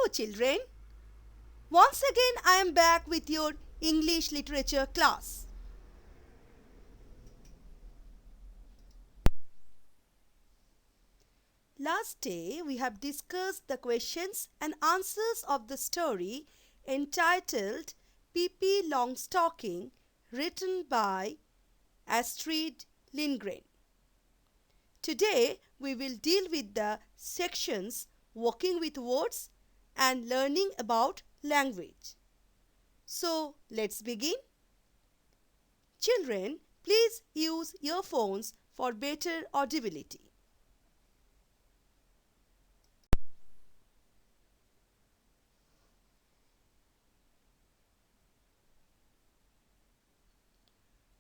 children. Once again I am back with your English literature class. Last day we have discussed the questions and answers of the story entitled Pippi Longstocking, written by Astrid Lindgren. Today we will deal with the sections working with words and learning about language. So let's begin. Children, please use earphones for better audibility.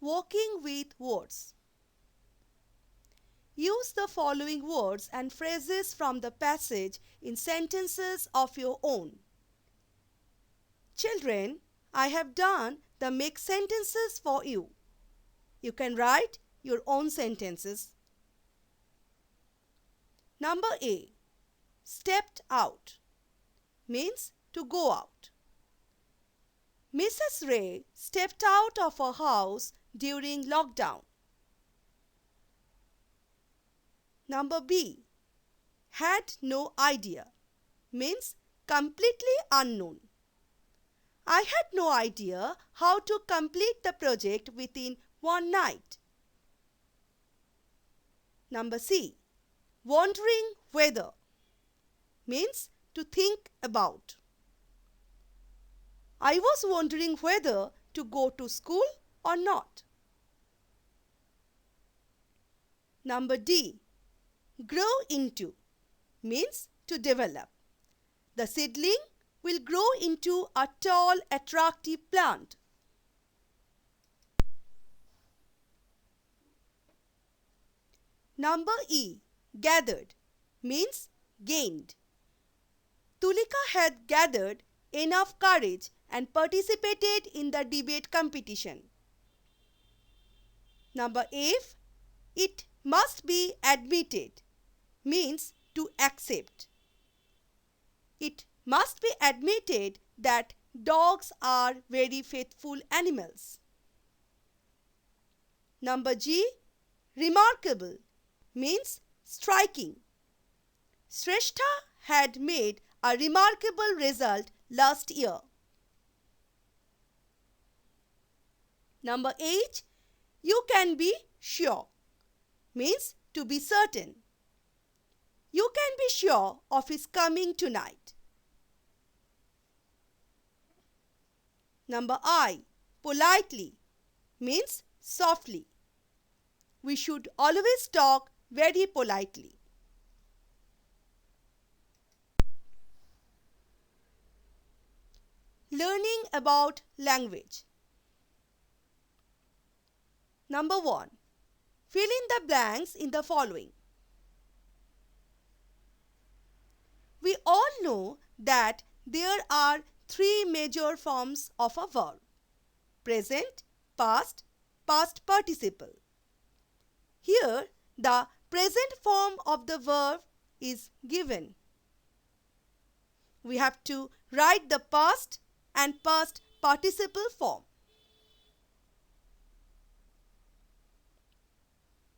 Working with words. Use the following words and phrases from the passage in sentences of your own. Children, I have done the make sentences for you. You can write your own sentences. Number A. Stepped out means to go out. Mrs. Ray stepped out of her house during lockdown. Number B. Had no idea means completely unknown. I had no idea how to complete the project within one night. Number C. Wondering whether means to think about. I was wondering whether to go to school or not. Number D. Grow into means to develop. The seedling will grow into a tall, attractive plant. Number E. Gathered means gained. Tulika had gathered enough courage and participated in the debate competition. Number F. It must be admitted means to accept. It must be admitted that dogs are very faithful animals. Number G. Remarkable means striking. Shrestha had made a remarkable result last year. Number H. You can be sure means to be certain. You can be sure of his coming tonight. Number I. Politely means softly. We should always talk very politely. Learning about language. Number 1. Fill in the blanks in the following. We all know that there are three major forms of a verb: present, past, past participle. Here, the present form of the verb is given. We have to write the past and past participle form.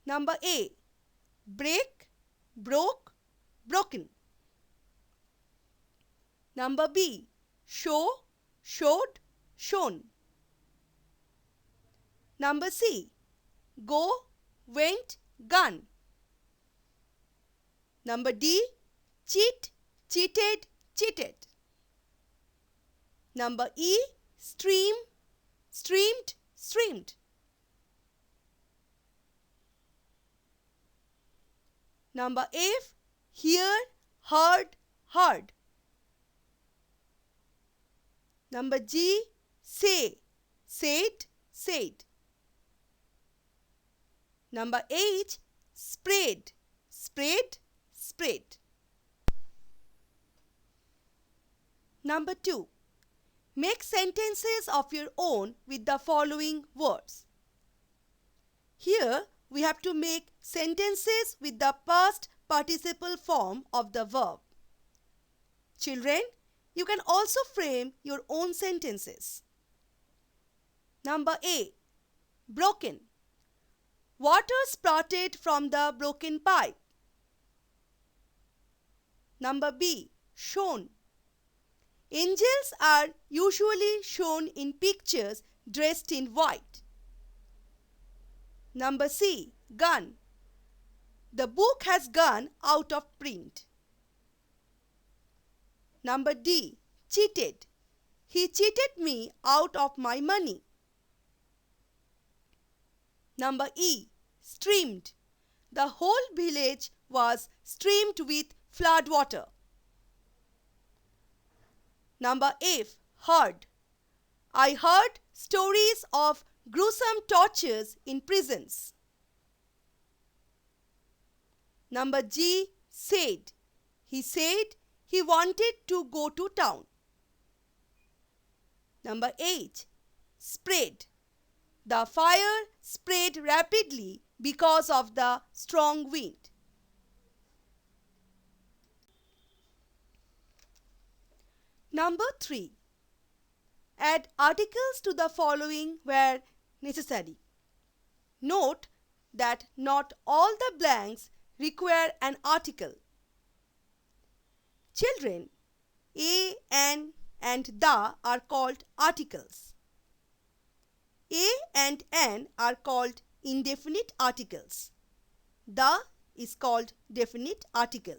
Number A. Break, broke, broken. Number B. Show, showed, shown. Number C. Go, went, gone. Number D. Cheat, cheated, cheated. Number E. Stream, streamed, streamed. Number F. Hear, heard, heard. Number G. Say, said, said. Number H. Spread, spread, spread. Number 2. Make sentences of your own with the following words. Here we have to make sentences with the past participle form of the verb. Children, You can also frame your own sentences. Number A. Broken. Water sprouted from the broken pipe. Number B. Shown. Angels are usually shown in pictures dressed in white. Number C. Gun. The book has gone out of print. Number D. Cheated. He cheated me out of my money. Number E. Streamed. The whole village was streamed with flood water. Number F. Heard. I heard stories of gruesome tortures in prisons. Number G. Said. He said he wanted to go to town. Number H. Spread. The fire spread rapidly because of the strong wind. Number 3. Add articles to the following where necessary. Note that not all the blanks require an article. Children, a, an, and the are called articles. A and an are called indefinite articles. The is called definite article.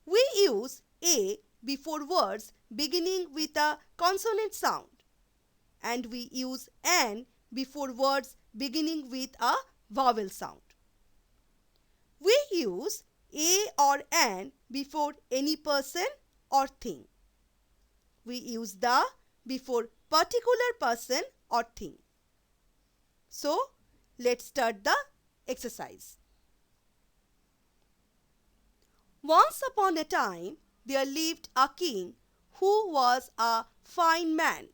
We use a before words beginning with a consonant sound, and we use an before words beginning with a vowel sound. We use a or an before any person or thing. We use the before particular person or thing. So, let's start the exercise. Once upon a time, there lived a king who was a fine man.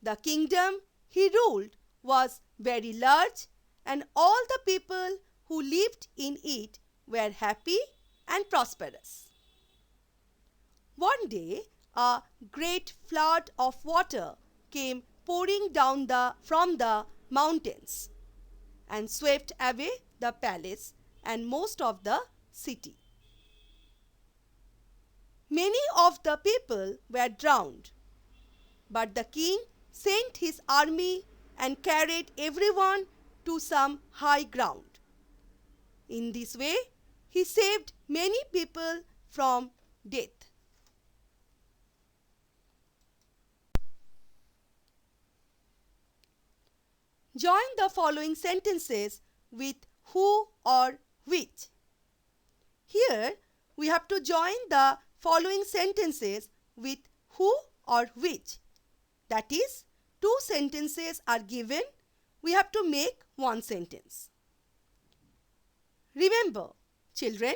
The kingdom he ruled was very large, and all the people who lived in it were happy and prosperous. One day, a great flood of water came pouring down from the mountains and swept away the palace and most of the city. Many of the people were drowned, but the king sent his army and carried everyone to some high ground. In this way, he saved many people from death. Join the following sentences with who or which. Here, we have to join the following sentences with who or which. That is, two sentences are given. We have to make one sentence. Remember, children,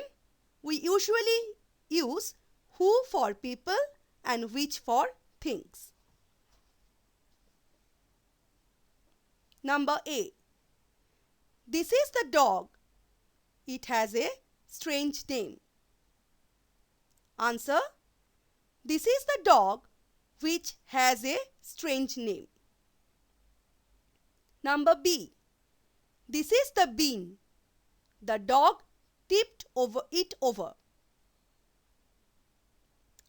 we usually use who for people and which for things. Number A. This is the dog. It has a strange name. Answer. This is the dog which has a strange name. Number B. This is the bean. The dog tipped it over.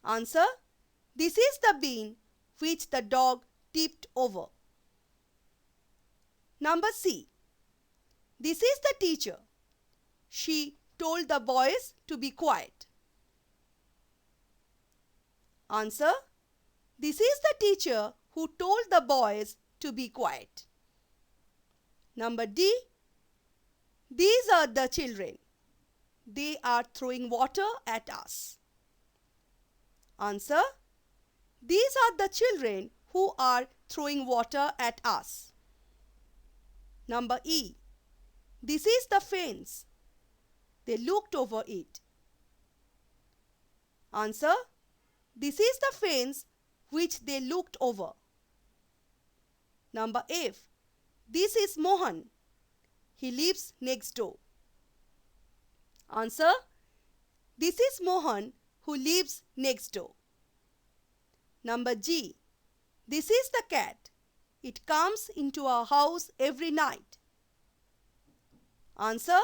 Answer. This is the bean which the dog tipped over. Number C. This is the teacher. She told the boys to be quiet. Answer. This is the teacher who told the boys to be quiet. Number D. These are the children. They are throwing water at us. Answer. These are the children who are throwing water at us. Number E. This is the fence. They looked over it. Answer. This is the fence which they looked over. Number F. This is Mohan. He lives next door. Answer. This is Mohan who lives next door. Number G. This is the cat. It comes into our house every night. Answer.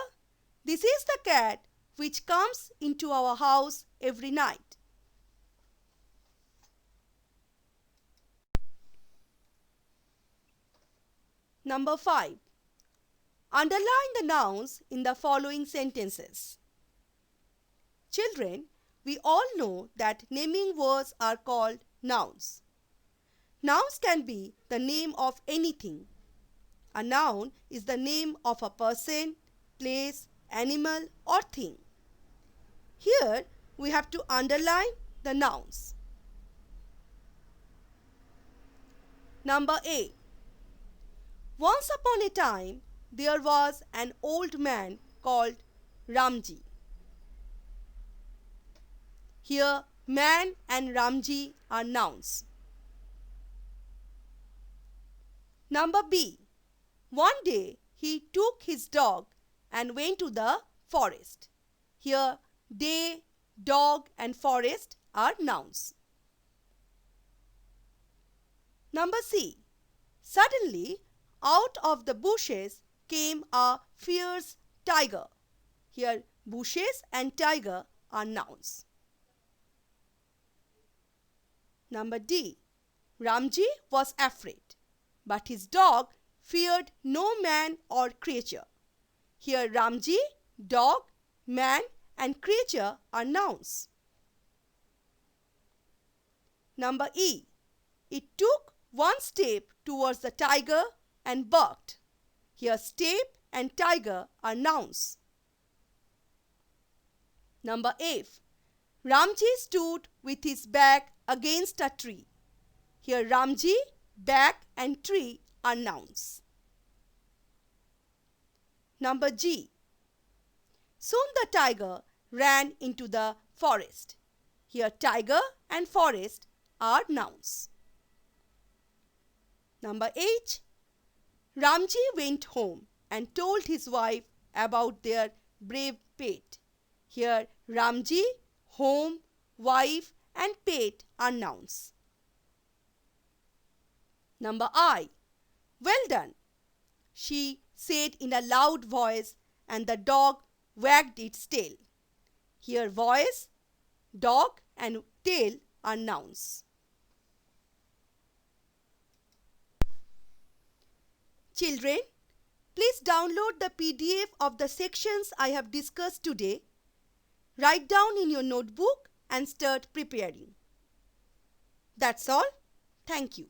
This is the cat which comes into our house every night. Number 5. Underline the nouns in the following sentences. Children, we all know that naming words are called nouns. Nouns can be the name of anything. A noun is the name of a person, place, animal or thing. Here we have to underline the nouns. Number A. Once upon a time, there was an old man called Ramji. Here, man and Ramji are nouns. Number B. One day, he took his dog and went to the forest. Here, day, dog and forest are nouns. Number C. Suddenly, out of the bushes came a fierce tiger. Here, bushes and tiger are nouns. Number D. Ramji was afraid, but his dog feared no man or creature. Here, Ramji, dog, man and creature are nouns. Number E. It took one step towards the tiger and barked. Here, step and tiger are nouns. Number F. Ramji stood with his back against a tree. Here, Ramji, back and tree are nouns. Number G. Soon the tiger ran into the forest. Here, tiger and forest are nouns. Number H. Ramji went home and told his wife about their brave pet. Here, Ramji, home, wife and pet are nouns. Number I. Well done, she said in a loud voice, and the dog wagged its tail. Here, voice, dog and tail are nouns. Children, please download the PDF of the sections I have discussed today. Write down in your notebook and start preparing. That's all. Thank you.